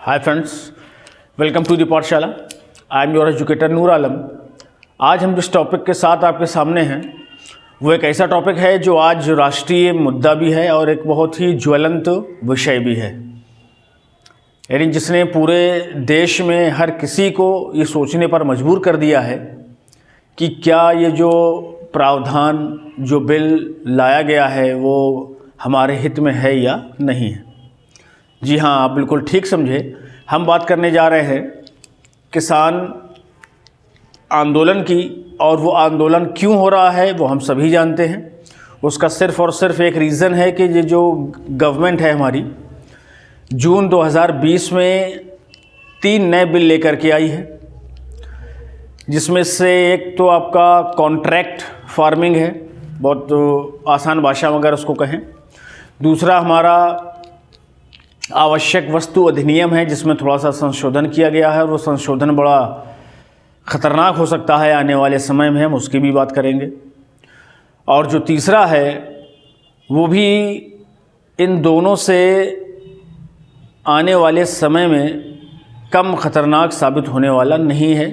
Hi friends, welcome to the Pathshala. I am your educator Noor Alam. आज हम जिस टॉपिक के साथ आपके सामने हैं वो एक ऐसा टॉपिक है जो आज राष्ट्रीय मुद्दा भी है और एक बहुत ही ज्वलंत विषय भी है, यानी जिसने पूरे देश में हर किसी को ये सोचने पर मजबूर कर दिया है कि क्या ये जो प्रावधान जो बिल लाया गया है वो हमारे हित में है या नहीं है। जी हाँ, आप बिल्कुल ठीक समझे। हम बात करने जा रहे हैं किसान आंदोलन की, और वो आंदोलन क्यों हो रहा है वो हम सभी जानते हैं। उसका सिर्फ़ और सिर्फ एक रीज़न है कि ये जो गवर्नमेंट है हमारी, जून 2020 में 3 नए बिल लेकर के आई है, जिसमें से एक तो आपका कॉन्ट्रैक्ट फार्मिंग है, बहुत आसान भाषा में अगर उसको कहें। दूसरा हमारा आवश्यक वस्तु अधिनियम है, जिसमें थोड़ा सा संशोधन किया गया है और वो संशोधन बड़ा ख़तरनाक हो सकता है आने वाले समय में, हम उसकी भी बात करेंगे। और जो तीसरा है वो भी इन दोनों से आने वाले समय में कम ख़तरनाक साबित होने वाला नहीं है,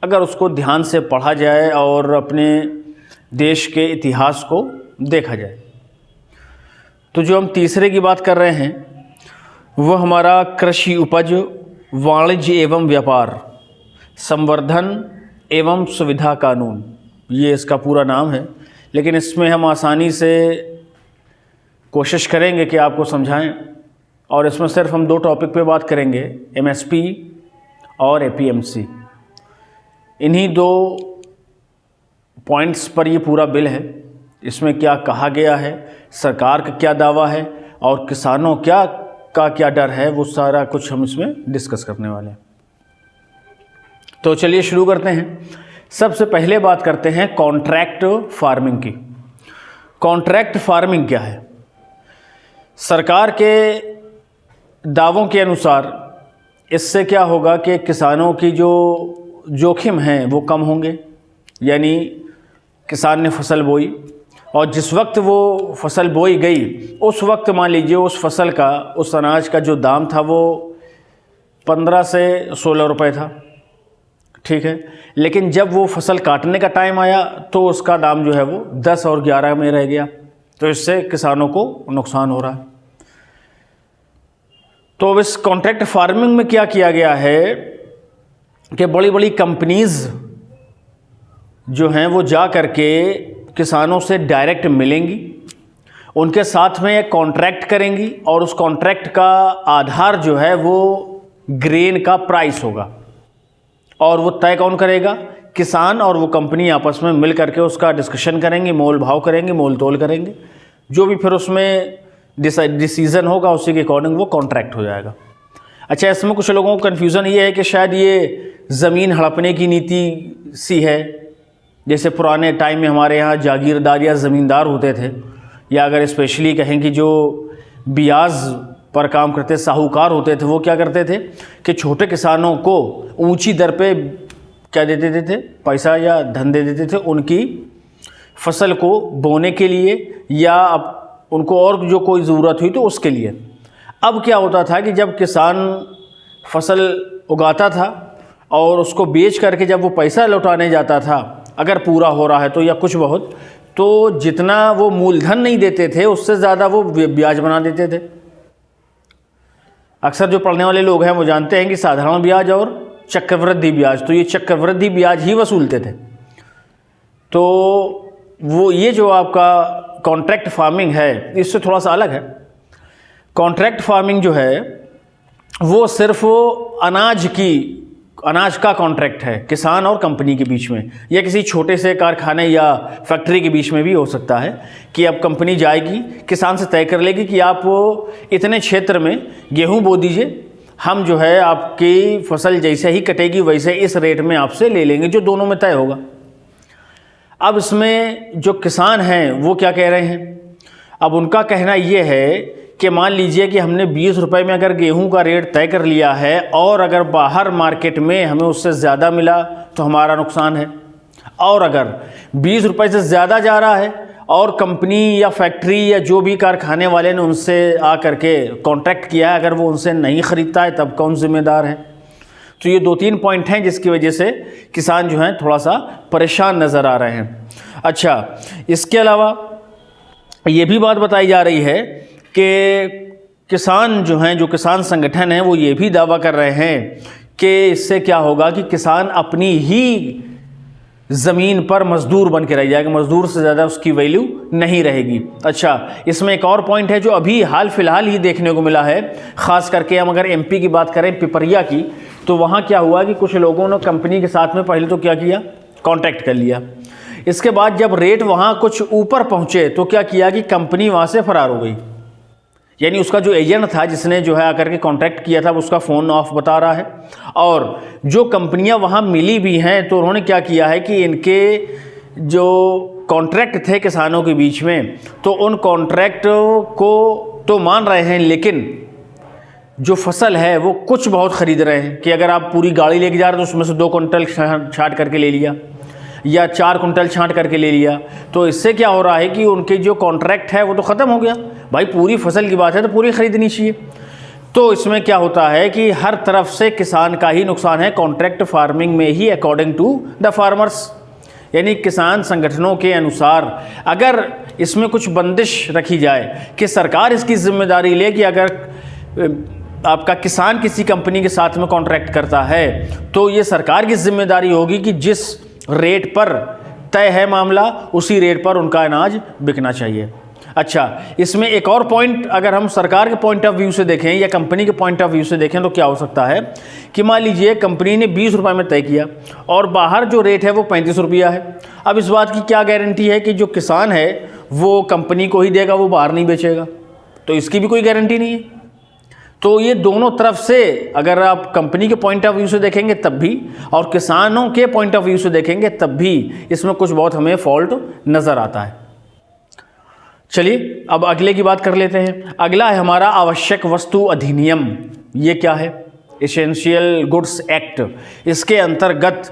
अगर उसको ध्यान से पढ़ा जाए और अपने देश के इतिहास को देखा जाए। तो जो हम तीसरे की बात कर रहे हैं वो हमारा कृषि उपज वाणिज्य एवं व्यापार संवर्धन एवं सुविधा कानून, ये इसका पूरा नाम है। लेकिन इसमें हम आसानी से कोशिश करेंगे कि आपको समझाएं, और इसमें सिर्फ हम 2 टॉपिक पे बात करेंगे, एमएसपी और एपीएमसी। इन्हीं 2 पॉइंट्स पर ये पूरा बिल है। इसमें क्या कहा गया है, सरकार का क्या दावा है और किसानों का क्या डर है, वो सारा कुछ हम इसमें डिस्कस करने वाले हैं। तो चलिए शुरू करते हैं। सबसे पहले बात करते हैं कॉन्ट्रैक्ट फार्मिंग की। कॉन्ट्रैक्ट फार्मिंग क्या है? सरकार के दावों के अनुसार इससे क्या होगा कि किसानों की जो जोखिम हैं वो कम होंगे। यानी किसान ने फसल बोई और जिस वक्त वो फसल बोई गई उस वक्त मान लीजिए उस फसल का, उस अनाज का जो दाम था वो 15 से 16 रुपए था, ठीक है। लेकिन जब वो फसल काटने का टाइम आया तो उसका दाम जो है वो 10 और 11 में रह गया। तो इससे किसानों को नुकसान हो रहा है। तो अब इस कॉन्ट्रैक्ट फार्मिंग में क्या किया गया है कि बड़ी बड़ी कंपनीज जो हैं वो जा करके किसानों से डायरेक्ट मिलेंगी, उनके साथ में एक कॉन्ट्रैक्ट करेंगी, और उस कॉन्ट्रैक्ट का आधार जो है वो ग्रेन का प्राइस होगा। और वो तय कौन करेगा? किसान और वो कंपनी आपस में मिल करके उसका डिस्कशन करेंगे, मोल भाव करेंगे, मोल तोल करेंगे। जो भी फिर उसमें डिसीज़न होगा उसी के अकॉर्डिंग वो कॉन्ट्रैक्ट हो जाएगा। अच्छा, इसमें कुछ लोगों को कन्फ्यूज़न ये है कि शायद ये ज़मीन हड़पने की नीति सी है, जैसे पुराने टाइम में हमारे यहाँ जागीरदार या ज़मींदार होते थे, या अगर स्पेशली कहें कि जो ब्याज पर काम करते साहूकार होते थे, वो क्या करते थे कि छोटे किसानों को ऊंची दर पे क्या दे देते थे, पैसा या धन दे देते थे उनकी फसल को बोने के लिए, या अब उनको और जो कोई ज़रूरत हुई तो उसके लिए। अब क्या होता था कि जब किसान फसल उगाता था और उसको बेच करके जब वो पैसा लौटाने जाता था, अगर पूरा हो रहा है तो या कुछ बहुत, तो जितना वो मूलधन नहीं देते थे उससे ज़्यादा वो ब्याज बना देते थे। अक्सर जो पढ़ने वाले लोग हैं वो जानते हैं कि साधारण ब्याज और चक्रवृद्धि ब्याज, तो ये चक्रवृद्धि ब्याज ही वसूलते थे। तो वो ये जो आपका कॉन्ट्रैक्ट फार्मिंग है इससे थोड़ा सा अलग है। कॉन्ट्रैक्ट फार्मिंग जो है वो सिर्फ अनाज का कॉन्ट्रैक्ट है किसान और कंपनी के बीच में, या किसी छोटे से कारखाने या फैक्ट्री के बीच में भी हो सकता है कि अब कंपनी जाएगी किसान से तय कर लेगी कि आप इतने क्षेत्र में गेहूं बो दीजिए, हम जो है आपकी फसल जैसे ही कटेगी वैसे इस रेट में आपसे ले लेंगे, जो दोनों में तय होगा। अब इसमें जो किसान हैं वो क्या कह रहे हैं? अब उनका कहना ये है कि मान लीजिए कि हमने 20 रुपए में अगर गेहूं का रेट तय कर लिया है और अगर बाहर मार्केट में हमें उससे ज़्यादा मिला तो हमारा नुकसान है, और अगर 20 रुपए से ज़्यादा जा रहा है और कंपनी या फैक्ट्री या जो भी कारखाने वाले ने उनसे आ करके कॉन्ट्रैक्ट किया है, अगर वो उनसे नहीं ख़रीदता है तब कौन ज़िम्मेदार है। तो ये 2-3 पॉइंट हैं जिसकी वजह से किसान जो हैं थोड़ा सा परेशान नज़र आ रहे हैं। अच्छा, इसके अलावा ये भी बात बताई जा रही है कि किसान जो हैं, जो किसान संगठन हैं, वो ये भी दावा कर रहे हैं कि इससे क्या होगा कि किसान अपनी ही ज़मीन पर मज़दूर बन के रह जाएगा, मज़दूर से ज़्यादा उसकी वैल्यू नहीं रहेगी। अच्छा, इसमें एक और पॉइंट है जो अभी हाल फिलहाल ही देखने को मिला है, ख़ास करके हम अगर एमपी की बात करें, पिपरिया की, तो वहाँ क्या हुआ कि कुछ लोगों ने कंपनी के साथ में पहले तो क्या किया, कॉन्ट्रैक्ट कर लिया। इसके बाद जब रेट वहाँ कुछ ऊपर पहुँचे तो क्या किया कि कंपनी वहाँ से फ़रार हो गई। यानी उसका जो एजेंट था जिसने जो है आकर के कॉन्ट्रैक्ट किया था, उसका फ़ोन ऑफ बता रहा है। और जो कंपनियां वहां मिली भी हैं तो उन्होंने क्या किया है कि इनके जो कॉन्ट्रैक्ट थे किसानों के बीच में, तो उन कॉन्ट्रैक्ट को तो मान रहे हैं, लेकिन जो फसल है वो कुछ बहुत ख़रीद रहे हैं कि अगर आप पूरी गाड़ी लेके जा रहे हो तो उसमें से 2 कुंटल छाँट करके ले लिया या 4 कुंटल छाँट करके ले लिया। तो इससे क्या हो रहा है कि उनके जो कॉन्ट्रैक्ट है वो तो ख़त्म हो गया। भाई पूरी फसल की बात है तो पूरी ख़रीदनी चाहिए। तो इसमें क्या होता है कि हर तरफ से किसान का ही नुकसान है, कॉन्ट्रैक्ट फार्मिंग में ही, अकॉर्डिंग टू द फार्मर्स, यानी किसान संगठनों के अनुसार अगर इसमें कुछ बंदिश रखी जाए कि सरकार इसकी जिम्मेदारी ले कि अगर आपका किसान किसी कंपनी के साथ में कॉन्ट्रैक्ट करता है तो ये सरकार की जिम्मेदारी होगी कि जिस रेट पर तय है मामला उसी रेट पर उनका अनाज बिकना चाहिए। अच्छा, इसमें एक और पॉइंट अगर हम सरकार के पॉइंट ऑफ व्यू से देखें या कंपनी के पॉइंट ऑफ व्यू से देखें तो क्या हो सकता है कि मान लीजिए कंपनी ने 20 रुपये में तय किया और बाहर जो रेट है वो 35 रुपया है। अब इस बात की क्या गारंटी है कि जो किसान है वो कंपनी को ही देगा, वो बाहर नहीं बेचेगा? तो इसकी भी कोई गारंटी नहीं है। तो ये दोनों तरफ से अगर आप कंपनी के पॉइंट ऑफ व्यू से देखेंगे तब भी और किसानों के पॉइंट ऑफ व्यू से देखेंगे तब भी इसमें कुछ बहुत हमें फॉल्ट नज़र आता है। चलिए अब अगले की बात कर लेते हैं। अगला है हमारा आवश्यक वस्तु अधिनियम। ये क्या है? Essential goods act. इसके अंतर्गत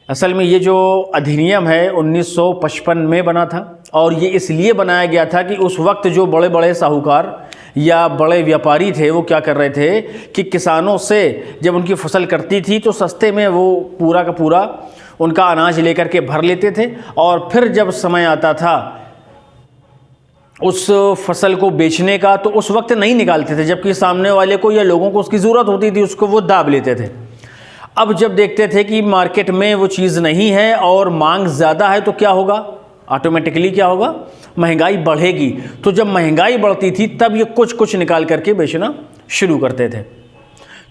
असल में ये जो अधिनियम है 1955 में बना था और ये इसलिए बनाया गया था कि उस वक्त जो बड़े बड़े साहूकार या बड़े व्यापारी थे वो क्या कर रहे थे कि किसानों से जब उनकी फसल कटती थी तो सस्ते में वो पूरा का पूरा उनका अनाज लेकर के भर लेते थे और फिर जब समय आता था उस फसल को बेचने का तो उस वक्त नहीं निकालते थे, जबकि सामने वाले को या लोगों को उसकी ज़रूरत होती थी उसको वो दाब लेते थे। अब जब देखते थे कि मार्केट में वो चीज़ नहीं है और मांग ज़्यादा है तो क्या होगा, ऑटोमेटिकली क्या होगा, महंगाई बढ़ेगी। तो जब महंगाई बढ़ती थी तब ये कुछ कुछ निकाल करके बेचना शुरू करते थे।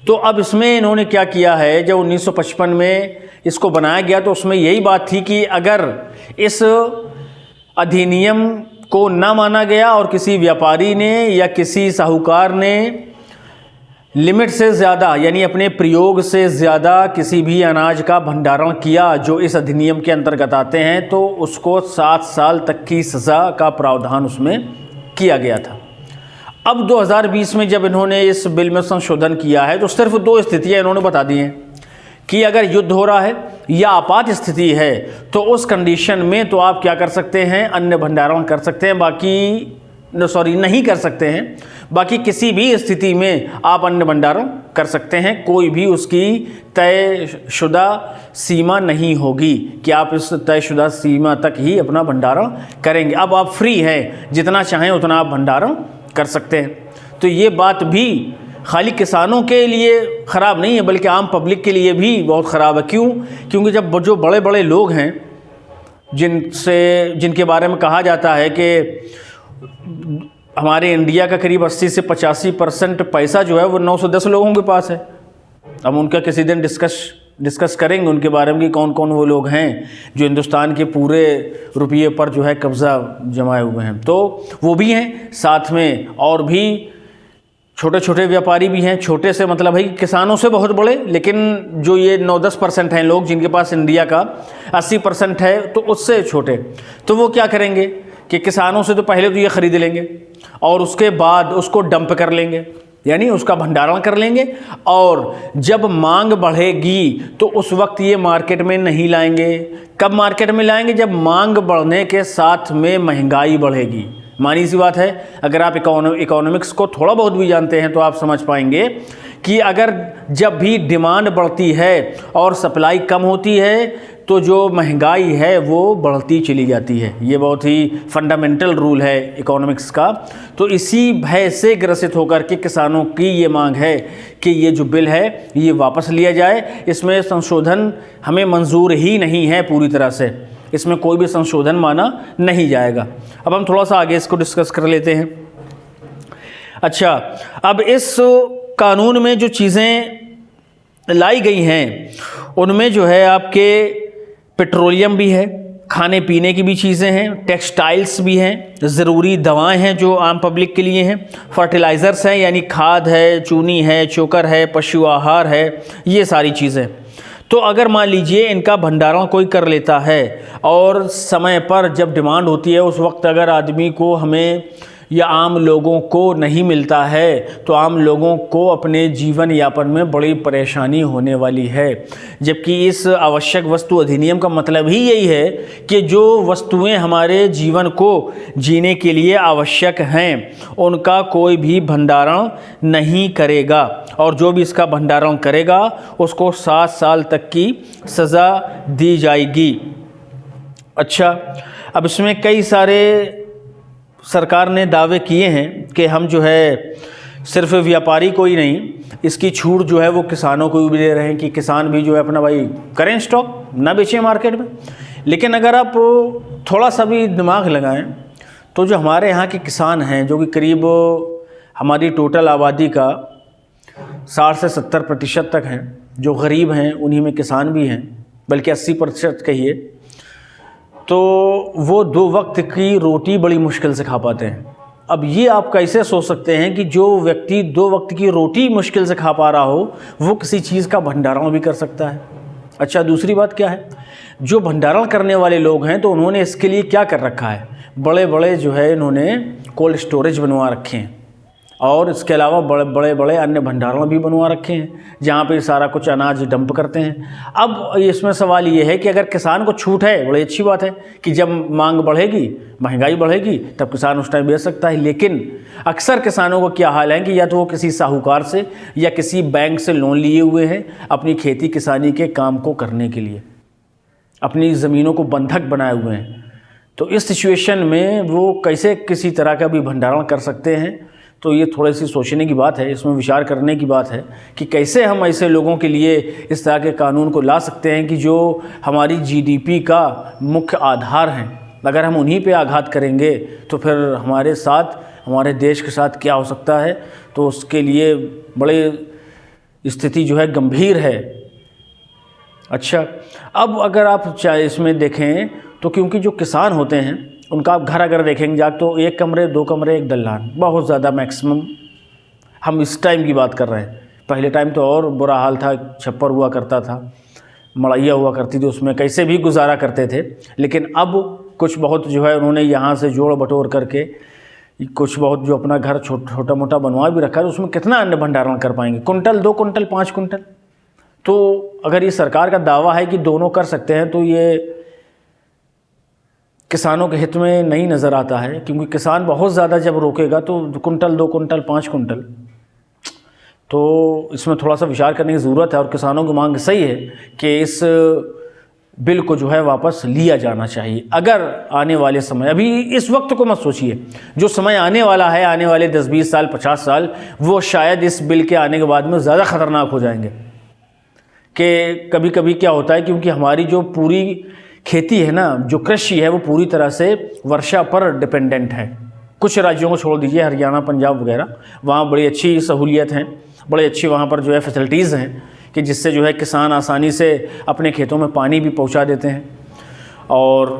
तो अब इसमें इन्होंने क्या किया है, जब 1955 में इसको बनाया गया तो उसमें यही बात थी कि अगर इस अधिनियम को ना माना गया और किसी व्यापारी ने या किसी साहूकार ने लिमिट से ज़्यादा यानी अपने प्रयोग से ज़्यादा किसी भी अनाज का भंडारण किया जो इस अधिनियम के अंतर्गत आते हैं तो उसको 7 साल तक की सज़ा का प्रावधान उसमें किया गया था। अब 2020 में जब इन्होंने इस बिल में संशोधन किया है तो सिर्फ 2 स्थितियाँ इन्होंने बता दी हैं कि अगर युद्ध हो रहा है या आपात स्थिति है तो उस कंडीशन में तो आप क्या कर सकते हैं, अन्न भंडारण कर सकते हैं, नहीं कर सकते हैं। बाकी किसी भी स्थिति में आप अन्न भंडारण कर सकते हैं, कोई भी उसकी तयशुदा सीमा नहीं होगी कि आप इस तयशुदा सीमा तक ही अपना भंडारण करेंगे। अब आप फ्री हैं, जितना चाहें उतना आप भंडारण कर सकते हैं। तो ये बात भी खाली किसानों के लिए ख़राब नहीं है बल्कि आम पब्लिक के लिए भी बहुत ख़राब है। क्यों? क्योंकि जब जो बड़े बड़े लोग हैं जिनके बारे में कहा जाता है कि हमारे इंडिया का करीब 80 से 85% पैसा जो है वो 9 से 10 लोगों के पास है। हम उनका किसी दिन डिस्कस करेंगे उनके बारे में कि कौन कौन वो लोग हैं जो हिंदुस्तान के पूरे रुपये पर जो है कब्ज़ा जमाए हुए हैं। तो वो भी हैं, साथ में और भी छोटे छोटे व्यापारी भी हैं। छोटे से मतलब है कि किसानों से बहुत बड़े, लेकिन जो ये 9-10% हैं लोग जिनके पास इंडिया का 80% है तो उससे छोटे। तो वो क्या करेंगे कि किसानों से तो पहले तो ये ख़रीद लेंगे और उसके बाद उसको डंप कर लेंगे यानी उसका भंडारण कर लेंगे, और जब मांग बढ़ेगी तो उस वक्त ये मार्केट में नहीं लाएंगे। कब मार्केट में लाएंगे? जब मांग बढ़ने के साथ में महंगाई बढ़ेगी। मानी सी बात है, अगर आप इकोनॉमिक्स को थोड़ा बहुत भी जानते हैं तो आप समझ पाएंगे कि अगर जब भी डिमांड बढ़ती है और सप्लाई कम होती है तो जो महंगाई है वो बढ़ती चली जाती है। ये बहुत ही फंडामेंटल रूल है इकोनॉमिक्स का। तो इसी भय से ग्रसित होकर के किसानों की ये मांग है कि ये जो बिल है ये वापस लिया जाए। इसमें संशोधन हमें मंजूर ही नहीं है, पूरी तरह से इसमें कोई भी संशोधन माना नहीं जाएगा। अब हम थोड़ा सा आगे इसको डिस्कस कर लेते हैं। अच्छा, अब इस कानून में जो चीज़ें लाई गई हैं उनमें जो है आपके पेट्रोलियम भी है, खाने पीने की भी चीज़ें हैं, टेक्सटाइल्स भी हैं, ज़रूरी दवाएं हैं जो आम पब्लिक के लिए हैं, फर्टिलाइज़र्स हैं यानी खाद है, चूनी है, चोकर है, पशु आहार है, ये सारी चीज़ें। तो अगर मान लीजिए इनका भंडारण कोई कर लेता है और समय पर जब डिमांड होती है उस वक्त अगर आदमी को, हमें या आम लोगों को नहीं मिलता है तो आम लोगों को अपने जीवन यापन में बड़ी परेशानी होने वाली है। जबकि इस आवश्यक वस्तु अधिनियम का मतलब ही यही है कि जो वस्तुएं हमारे जीवन को जीने के लिए आवश्यक हैं उनका कोई भी भंडारण नहीं करेगा, और जो भी इसका भंडारण करेगा उसको 7 साल तक की सज़ा दी जाएगी। अच्छा, अब इसमें कई सारे सरकार ने दावे किए हैं कि हम जो है सिर्फ व्यापारी को ही नहीं, इसकी छूट जो है वो किसानों को भी दे रहे हैं कि किसान भी जो है अपना भाई करें स्टॉक, ना बेचें मार्केट में। लेकिन अगर आप थोड़ा सा भी दिमाग लगाएं तो जो हमारे यहाँ के किसान हैं, जो कि करीब हमारी टोटल आबादी का 60 से 70% तक हैं, जो गरीब हैं उन्हीं में किसान भी हैं, बल्कि 80% कहिए, तो वो 2 वक्त की रोटी बड़ी मुश्किल से खा पाते हैं। अब ये आप कैसे सोच सकते हैं कि जो व्यक्ति 2 वक्त की रोटी मुश्किल से खा पा रहा हो वो किसी चीज़ का भंडारण भी कर सकता है। अच्छा, दूसरी बात क्या है, जो भंडारण करने वाले लोग हैं तो उन्होंने इसके लिए क्या कर रखा है, बड़े बड़े जो है इन्होंने कोल्ड स्टोरेज बनवा रखे हैं, और इसके अलावा बड़े बड़े अन्य भंडारण भी बनवा रखे हैं जहाँ पे सारा कुछ अनाज डंप करते हैं। अब इसमें सवाल ये है कि अगर किसान को छूट है, बड़ी अच्छी बात है कि जब मांग बढ़ेगी, महंगाई बढ़ेगी, तब किसान उस टाइम बेच सकता है। लेकिन अक्सर किसानों को क्या हाल है कि या तो वो किसी साहूकार से या किसी बैंक से लोन लिए हुए हैं अपनी खेती किसानी के काम को करने के लिए, अपनी ज़मीनों को बंधक बनाए हुए हैं। तो इस सिचुएशन में वो कैसे किसी तरह का भी भंडारण कर सकते हैं? तो ये थोड़ी सी सोचने की बात है, इसमें विचार करने की बात है कि कैसे हम ऐसे लोगों के लिए इस तरह के कानून को ला सकते हैं कि जो हमारी जीडीपी का मुख्य आधार हैं। अगर हम उन्हीं पे आघात करेंगे तो फिर हमारे साथ, हमारे देश के साथ क्या हो सकता है, तो उसके लिए बड़े स्थिति जो है गंभीर है। अच्छा, अब अगर आप चाहे इसमें देखें तो क्योंकि जो किसान होते हैं उनका आप घर अगर देखेंगे जाके तो 1 कमरे 2 कमरे 1 दल्लान, बहुत ज़्यादा मैक्सिमम हम इस टाइम की बात कर रहे हैं। पहले टाइम तो और बुरा हाल था, छप्पर हुआ करता था, मड़ैया हुआ करती थी, उसमें कैसे भी गुजारा करते थे। लेकिन अब कुछ बहुत जो है उन्होंने यहाँ से जोड़ बटोर करके कुछ बहुत जो अपना घर छोटा मोटा बनवा भी रखा है, उसमें कितना अन्न भंडारण कर पाएंगे, कुंटल 2 कुंटल 5 कुंटल। तो अगर ये सरकार का दावा है कि दोनों कर सकते हैं तो ये किसानों के हित में नहीं नज़र आता है, क्योंकि किसान बहुत ज़्यादा जब रोकेगा तो कुंटल 2 कुंटल 5 कुंटल, तो इसमें थोड़ा सा विचार करने की ज़रूरत है। और किसानों की मांग सही है कि इस बिल को जो है वापस लिया जाना चाहिए। अगर आने वाले समय, अभी इस वक्त को मत सोचिए, जो समय आने वाला है, आने वाले 10-20 साल 50 साल, वो शायद इस बिल के आने के बाद में ज़्यादा ख़तरनाक हो जाएंगे। कि कभी कभी क्या होता है, क्योंकि हमारी जो पूरी खेती है ना, जो कृषि है, वो पूरी तरह से वर्षा पर डिपेंडेंट है। कुछ राज्यों को छोड़ दीजिए, हरियाणा पंजाब वगैरह, वहाँ बड़ी अच्छी सहूलियत हैं, बड़े अच्छी वहाँ पर जो है फैसिलिटीज़ हैं कि जिससे जो है किसान आसानी से अपने खेतों में पानी भी पहुँचा देते हैं और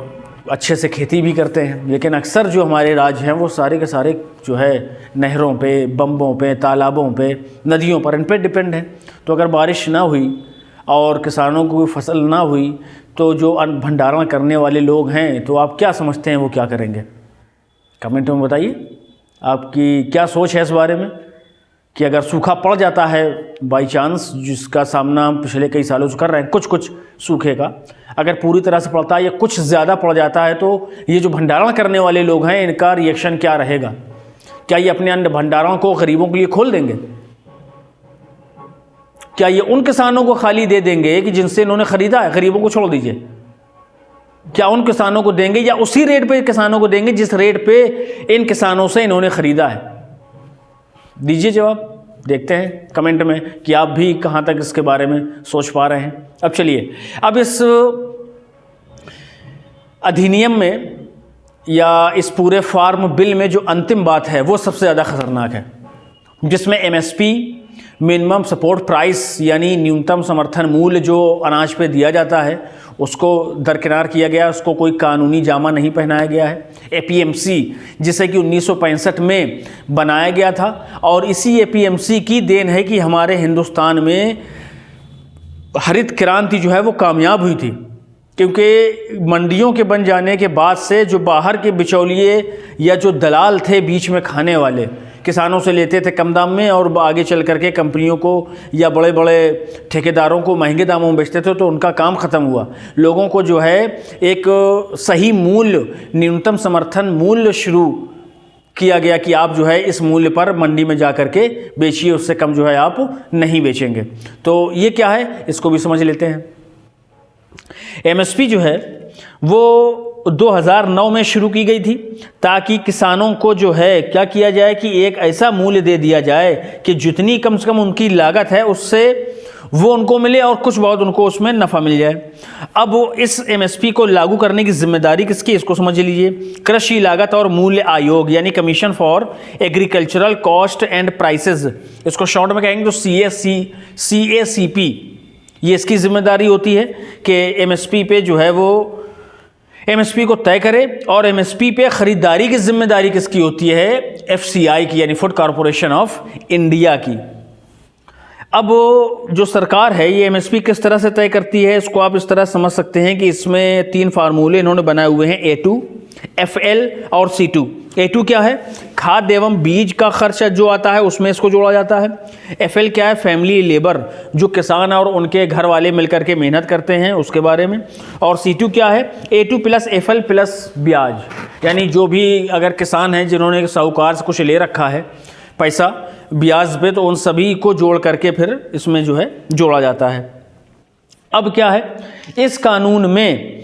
अच्छे से खेती भी करते हैं। लेकिन अक्सर जो हमारे राज्य हैं वो सारे के सारे जो है नहरों पे, बंबों पे, तालाबों पे, नदियों पर, इन पर डिपेंड हैं। तो अगर बारिश ना हुई और किसानों को फसल ना हुई तो जो अन्न भंडारण करने वाले लोग हैं, तो आप क्या समझते हैं वो क्या करेंगे? कमेंट में बताइए आपकी क्या सोच है इस बारे में कि अगर सूखा पड़ जाता है बाई चांस, जिसका सामना हम पिछले कई सालों से कर रहे हैं, कुछ सूखे का, अगर पूरी तरह से पड़ता है या कुछ ज़्यादा पड़ जाता है, तो ये जो भंडारण करने वाले लोग हैं इनका रिएक्शन क्या रहेगा? क्या ये अपने अन्न भंडारों को गरीबों के लिए खोल देंगे? क्या ये उन किसानों को खाली दे देंगे कि जिनसे इन्होंने ख़रीदा है? गरीबों को छोड़ दीजिए। क्या उन किसानों को देंगे या उसी रेट पे किसानों को देंगे जिस रेट पे इन किसानों से इन्होंने ख़रीदा है? दीजिए जवाब, देखते हैं कमेंट में कि आप भी कहाँ तक इसके बारे में सोच पा रहे हैं। अब चलिए, अब इस अधिनियम में या इस पूरे फार्म बिल में जो अंतिम बात है वो सबसे ज़्यादा ख़तरनाक है, जिसमें एमएसपी, मिनिमम सपोर्ट प्राइस, यानी न्यूनतम समर्थन मूल्य जो अनाज पे दिया जाता है उसको दरकिनार किया गया, उसको कोई कानूनी जामा नहीं पहनाया गया है। एपीएमसी, जिसे कि 1965 में बनाया गया था, और इसी एपीएमसी की देन है कि हमारे हिंदुस्तान में हरित क्रांति जो है वो कामयाब हुई थी, क्योंकि मंडियों के बन जाने के बाद से जो बाहर के बिचौलिए या जो दलाल थे बीच में खाने वाले, किसानों से लेते थे कम दाम में और आगे चल करके कंपनियों को या बड़े बड़े ठेकेदारों को महंगे दामों में बेचते थे, तो उनका काम ख़त्म हुआ। लोगों को जो है एक सही मूल्य, न्यूनतम समर्थन मूल्य शुरू किया गया कि आप जो है इस मूल्य पर मंडी में जा कर के बेचिए, उससे कम जो है आप नहीं बेचेंगे। तो ये क्या है, इसको भी समझ लेते हैं। एमएसपी जो है वो 2009 में शुरू की गई थी, ताकि किसानों को जो है क्या किया जाए कि एक ऐसा मूल्य दे दिया जाए कि जितनी कम से कम उनकी लागत है उससे वो उनको मिले और कुछ बहुत उनको उसमें नफ़ा मिल जाए। अब इस एमएसपी को लागू करने की जिम्मेदारी किसकी, इसको समझ लीजिए। कृषि लागत और मूल्य आयोग, यानी commission for agricultural cost and prices, इसको शॉर्ट में कहेंगे तो CACP, ये इसकी जिम्मेदारी होती है कि एमएसपी पे जो है वो एमएसपी को तय करे। और एमएसपी पे ख़रीदारी की जिम्मेदारी किसकी होती है? FCI की, यानी फूड कॉरपोरेशन ऑफ इंडिया की। अब जो सरकार है ये एमएसपी किस तरह से तय करती है, इसको आप इस तरह समझ सकते हैं कि इसमें 3 फार्मूले इन्होंने बनाए हुए हैं, A2, FL और C2। A2 क्या है? खाद्य एवं बीज का खर्च जो आता है उसमें इसको जोड़ा जाता है। FL क्या है? फैमिली लेबर, जो किसान और उनके घर वाले मिलकर के मेहनत करते हैं, उसके बारे में। और C2 क्या है? A2 प्लस FL प्लस ब्याज, यानी जो भी अगर किसान हैं जिन्होंने साहूकार से कुछ ले रखा है पैसा ब्याज पे, तो उन सभी को जोड़ करके फिर इसमें जो है जोड़ा जाता है। अब क्या है, इस कानून में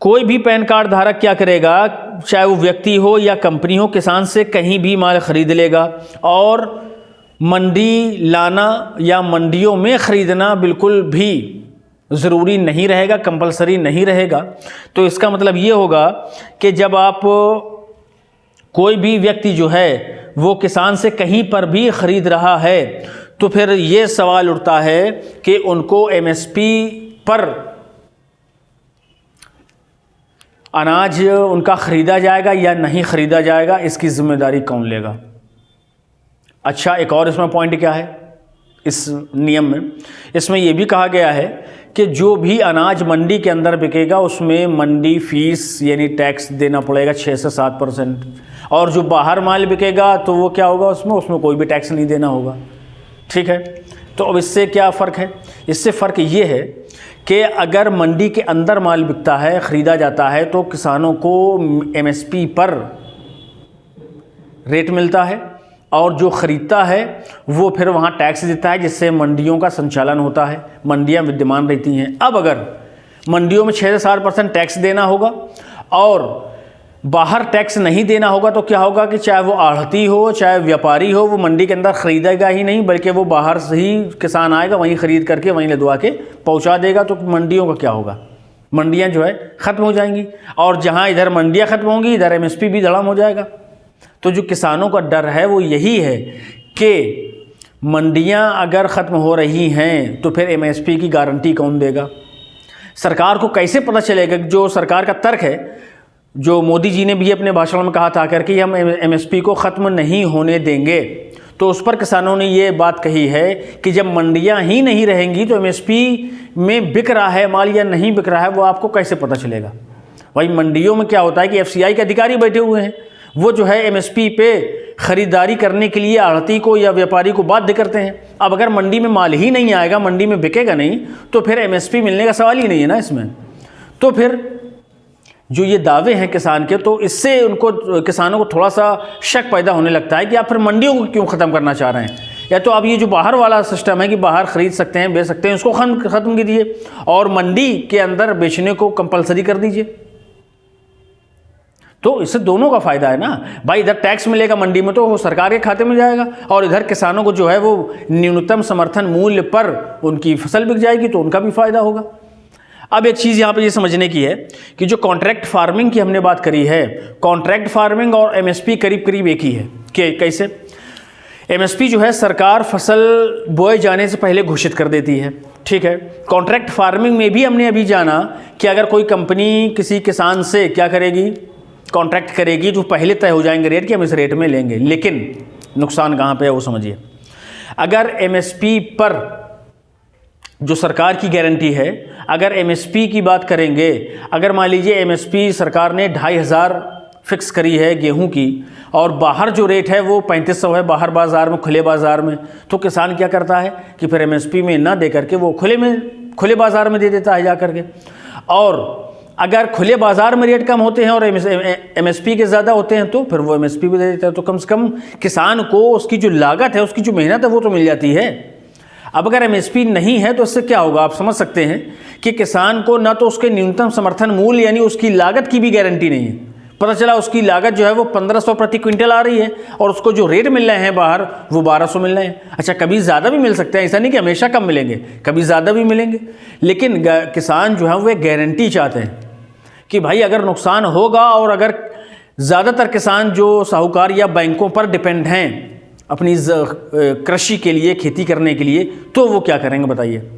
कोई भी पैन कार्ड धारक क्या करेगा, चाहे वो व्यक्ति हो या कंपनी हो, किसान से कहीं भी माल खरीद लेगा और मंडी लाना या मंडियों में ख़रीदना बिल्कुल भी ज़रूरी नहीं रहेगा, कंपलसरी नहीं रहेगा। तो इसका मतलब ये होगा कि जब आप कोई भी व्यक्ति जो है वो किसान से कहीं पर भी ख़रीद रहा है, तो फिर ये सवाल उठता है कि उनको एमएसपी पर अनाज उनका ख़रीदा जाएगा या नहीं ख़रीदा जाएगा, इसकी ज़िम्मेदारी कौन लेगा। अच्छा, एक और इसमें पॉइंट क्या है इस नियम में, इसमें यह भी कहा गया है कि जो भी अनाज मंडी के अंदर बिकेगा उसमें मंडी फीस यानी टैक्स देना पड़ेगा 6 से 7%, और जो बाहर माल बिकेगा तो वो क्या होगा, उसमें कोई भी टैक्स नहीं देना होगा। ठीक है, तो अब इससे क्या फ़र्क है? इससे फ़र्क ये है कि अगर मंडी के अंदर माल बिकता है, ख़रीदा जाता है, तो किसानों को एमएसपी पर रेट मिलता है और जो ख़रीदता है वो फिर वहाँ टैक्स देता है, जिससे मंडियों का संचालन होता है, मंडियाँ विद्यमान रहती हैं। अब अगर मंडियों में 6 से 7% टैक्स देना होगा और बाहर टैक्स नहीं देना होगा, तो क्या होगा कि चाहे वो आढ़ती हो चाहे व्यापारी हो, वो मंडी के अंदर ख़रीदेगा ही नहीं, बल्कि वो बाहर से ही किसान आएगा, वहीं ख़रीद करके वहीं लदवा के पहुंचा देगा। तो मंडियों का क्या होगा, मंडियां जो है ख़त्म हो जाएंगी, और जहां इधर मंडियां ख़त्म होंगी इधर एमएसपी भी धड़ाम हो जाएगा। तो जो किसानों का डर है वो यही है कि मंडियां अगर ख़त्म हो रही हैं तो फिर एमएसपी की गारंटी कौन देगा। सरकार को कैसे पता चलेगा? जो सरकार का तर्क है, जो मोदी जी ने भी अपने भाषण में कहा था करके हम एमएसपी को ख़त्म नहीं होने देंगे, तो उस पर किसानों ने ये बात कही है कि जब मंडियां ही नहीं रहेंगी तो एमएसपी में बिक रहा है माल या नहीं बिक रहा है वो आपको कैसे पता चलेगा। भाई मंडियों में क्या होता है कि एफसीआई के अधिकारी बैठे हुए हैं, वो जो है एमएसपी पे ख़रीदारी करने के लिए आढ़ती को या व्यापारी को बाध्य करते हैं। अब अगर मंडी में माल ही नहीं आएगा, मंडी में बिकेगा नहीं, तो फिर एमएसपी मिलने का सवाल ही नहीं है ना इसमें। तो फिर जो ये दावे हैं किसान के, तो इससे उनको, किसानों को थोड़ा सा शक पैदा होने लगता है कि आप फिर मंडियों को क्यों ख़त्म करना चाह रहे हैं। या तो आप ये जो बाहर वाला सिस्टम है कि बाहर ख़रीद सकते हैं, बेच सकते हैं, उसको ख़त्म कीजिए और मंडी के अंदर बेचने को कंपलसरी कर दीजिए। तो इससे दोनों का फ़ायदा है ना भाई। इधर टैक्स मिलेगा मंडी में तो वो सरकार के खाते में जाएगा, और इधर किसानों को जो है वो न्यूनतम समर्थन मूल्य पर उनकी फसल बिक जाएगी, तो उनका भी फ़ायदा होगा। अब एक चीज़ यहाँ पे ये समझने की है कि जो कॉन्ट्रैक्ट फार्मिंग की हमने बात करी है, कॉन्ट्रैक्ट फार्मिंग और एमएसपी करीब करीब एक ही है। कैसे? एमएसपी जो है सरकार फसल बोए जाने से पहले घोषित कर देती है, ठीक है। कॉन्ट्रैक्ट फार्मिंग में भी हमने अभी जाना कि अगर कोई कंपनी किसी किसान से क्या करेगी, कॉन्ट्रैक्ट करेगी, जो पहले तय हो जाएंगे रेट कि हम इस रेट में लेंगे। लेकिन नुकसान कहाँ पे है वो समझिए। अगर एमएसपी पर जो सरकार की गारंटी है, अगर एमएसपी की बात करेंगे, अगर मान लीजिए एमएसपी सरकार ने 2500 फिक्स करी है गेहूं की, और बाहर जो रेट है वो 3500 है बाहर बाज़ार में, खुले बाज़ार में, तो किसान क्या करता है कि फिर एमएसपी में ना दे करके वो खुले बाज़ार में दे देता है जा करके। और अगर खुले बाज़ार में रेट कम होते हैं और एमएसपी के ज़्यादा होते हैं तो फिर वो एमएसपी भी दे देता है। तो कम से कम किसान को उसकी जो लागत है, उसकी जो मेहनत है वो तो मिल जाती है। अब अगर एमएसपी नहीं है तो इससे क्या होगा, आप समझ सकते हैं कि किसान को ना तो उसके न्यूनतम समर्थन मूल्य यानी उसकी लागत की भी गारंटी नहीं है। पता चला उसकी लागत जो है वो 1500 प्रति क्विंटल आ रही है और उसको जो रेट मिल रहे हैं बाहर वो 1200 मिल रहे हैं। अच्छा, कभी ज़्यादा भी मिल सकते हैं, ऐसा नहीं कि हमेशा कम मिलेंगे, कभी ज़्यादा भी मिलेंगे। लेकिन किसान जो है वो एक गारंटी चाहते हैं कि भाई अगर नुकसान होगा, और अगर ज़्यादातर किसान जो साहूकार या बैंकों पर डिपेंड हैं अपनी कृषि के लिए, खेती करने के लिए, तो वो क्या करेंगे बताइए।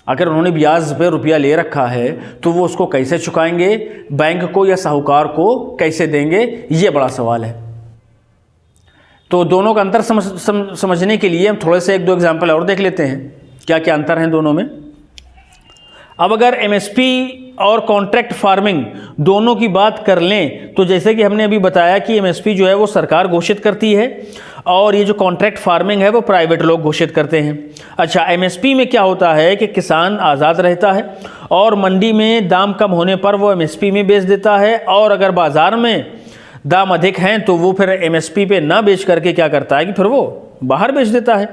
अगर उन्होंने ब्याज पे रुपया ले रखा है तो वो उसको कैसे चुकाएंगे, बैंक को या साहूकार को कैसे देंगे, ये बड़ा सवाल है। तो दोनों का अंतर समझने के लिए हम थोड़े से 1-2 एग्जाम्पल और देख लेते हैं, क्या क्या अंतर हैं दोनों में। अब अगर एमएसपी और कॉन्ट्रैक्ट फार्मिंग दोनों की बात कर लें तो जैसे कि हमने अभी बताया कि एमएसपी जो है वो सरकार घोषित करती है, और ये जो कॉन्ट्रैक्ट फार्मिंग है वो प्राइवेट लोग घोषित करते हैं। अच्छा, एमएसपी में क्या होता है कि किसान आज़ाद रहता है और मंडी में दाम कम होने पर वो एमएसपी में बेच देता है, और अगर बाज़ार में दाम अधिक हैं तो वो फिर एमएसपी पे ना बेच करके क्या करता है कि फिर वो बाहर बेच देता है।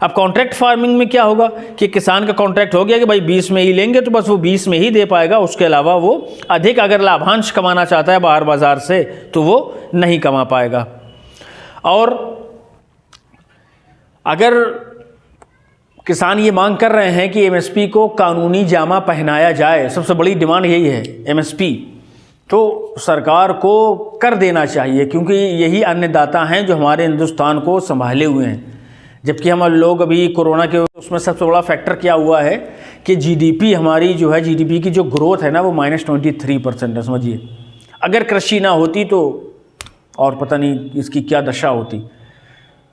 अब कॉन्ट्रैक्ट फार्मिंग में क्या होगा कि किसान का कॉन्ट्रैक्ट हो गया कि भाई 20 में ही लेंगे, तो बस वो 20 में ही दे पाएगा, उसके अलावा वो अधिक अगर लाभांश कमाना चाहता है बाहर बाज़ार से तो वो नहीं कमा पाएगा। और अगर किसान ये मांग कर रहे हैं कि एमएसपी को कानूनी जामा पहनाया जाए, सबसे बड़ी डिमांड यही है एमएसपी, तो सरकार को कर देना चाहिए, क्योंकि यही अन्नदाता हैं जो हमारे हिंदुस्तान को संभाले हुए हैं। जबकि हम लोग अभी कोरोना के उसमें सबसे बड़ा फैक्टर क्या हुआ है कि जीडीपी हमारी जो है, जीडीपी की जो ग्रोथ है ना वो -23% है। समझिए, अगर कृषि ना होती तो और पता नहीं इसकी क्या दशा होती।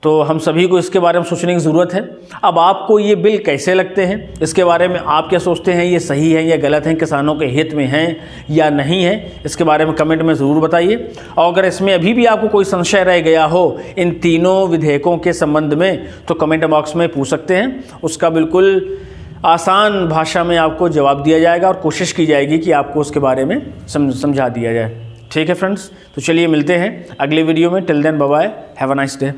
तो हम सभी को इसके बारे में सोचने की ज़रूरत है। अब आपको ये बिल कैसे लगते हैं, इसके बारे में आप क्या सोचते हैं, ये सही है या गलत है, किसानों के हित में हैं या नहीं है, इसके बारे में कमेंट में ज़रूर बताइए। और अगर इसमें अभी भी आपको कोई संशय रह गया हो इन तीनों विधेयकों के संबंध में तो कमेंट बॉक्स में पूछ सकते हैं, उसका बिल्कुल आसान भाषा में आपको जवाब दिया जाएगा और कोशिश की जाएगी कि आपको उसके बारे में समझा दिया जाए। ठीक है फ्रेंड्स, तो चलिए मिलते हैं अगले वीडियो में। Till then bye bye, have a nice day.